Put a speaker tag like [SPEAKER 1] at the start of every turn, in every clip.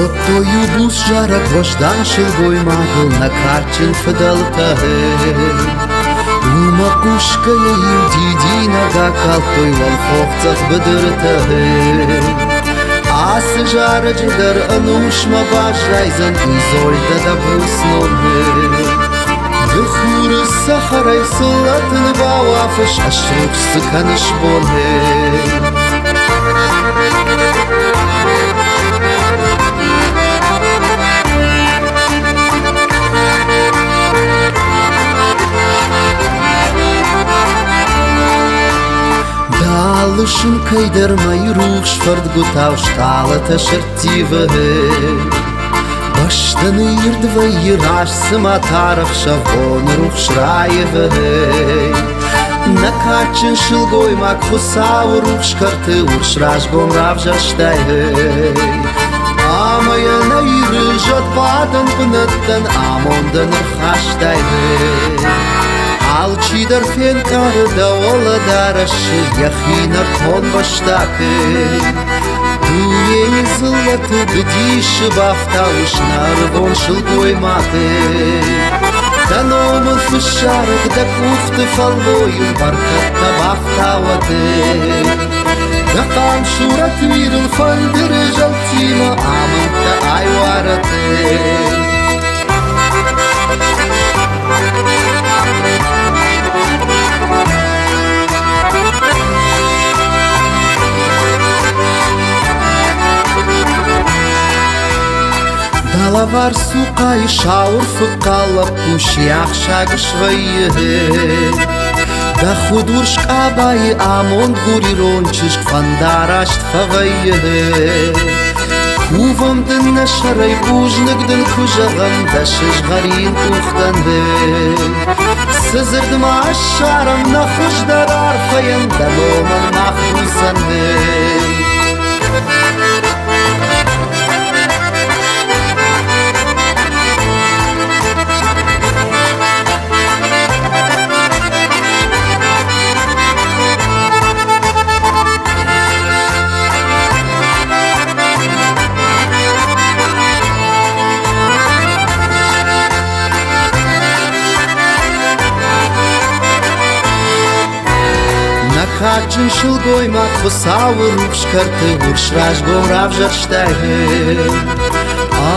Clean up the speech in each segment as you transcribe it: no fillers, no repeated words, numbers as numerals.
[SPEAKER 1] Otoyu bus jarak boşdan şıl goymagıl nakarçın fıdaltahı Uma kuşkaya yudidina gakaltoy wal foqtaq bıdırtahı Асы жарыжыдар анушма бажрайзан изольда да буснолы Дыхуры сахарай сылатын бауафыш ашрук сыканыш болы Dalışın kaydırmay ruh şfard gutav ştala taşırtivı Baştanı yırdva yıraşsıma taraf şavon ruh şrayıvı Nakaçın şıl goymak fusav ruh şkartı urşraş bom ravjaştay Amayan ayrı jot badan pınıttan amondan ırhaştay Alçidar fenkarı da ola daraşı Yahinar ton baştakı Dünyayı zıllatı gıdişi baftavuş Narvon şıl koymakı Danomın fışarık da kuftu falvoyun Barkatta baftavatı Daqan şurat miril fandırı jaltima Amınta ayvaratı Dalavar suqay şaur fıqalap Kuşyaq şagışvayı Da xudur şqabayı Amond gurironçışq Fandaraşt favayı Kuvam dınna şaray bujnıgdın kujağım Da şışgarin uxtandı Sızırdım aşşaram Naxuşdar arfayın Da loman mahrusandı Nakaçın şıl goymak fısavır Uşkartı urşraş gomrav jarştay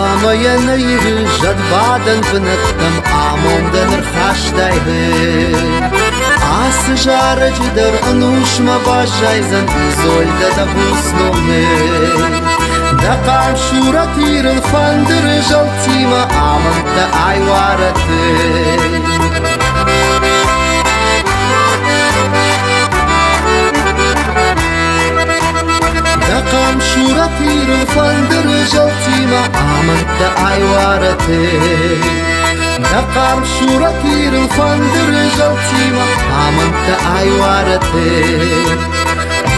[SPEAKER 1] Amayan ayrı jad badan pınıttam Amondan ırhaştay Асы жарыжыдар анушма бажайзан Изольda da busnolы Daqam şurat iril fandırı jaltima Amanta ayvaratı Daqam şurat iril fandırı jaltima Amanta ayvaratı Daqam şurat iril fandırı jaltima Amanta ayvaratı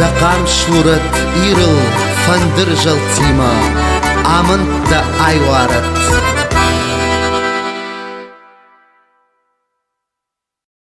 [SPEAKER 1] Daqam şurat iril fandırı jaltima Amanta ayvaratı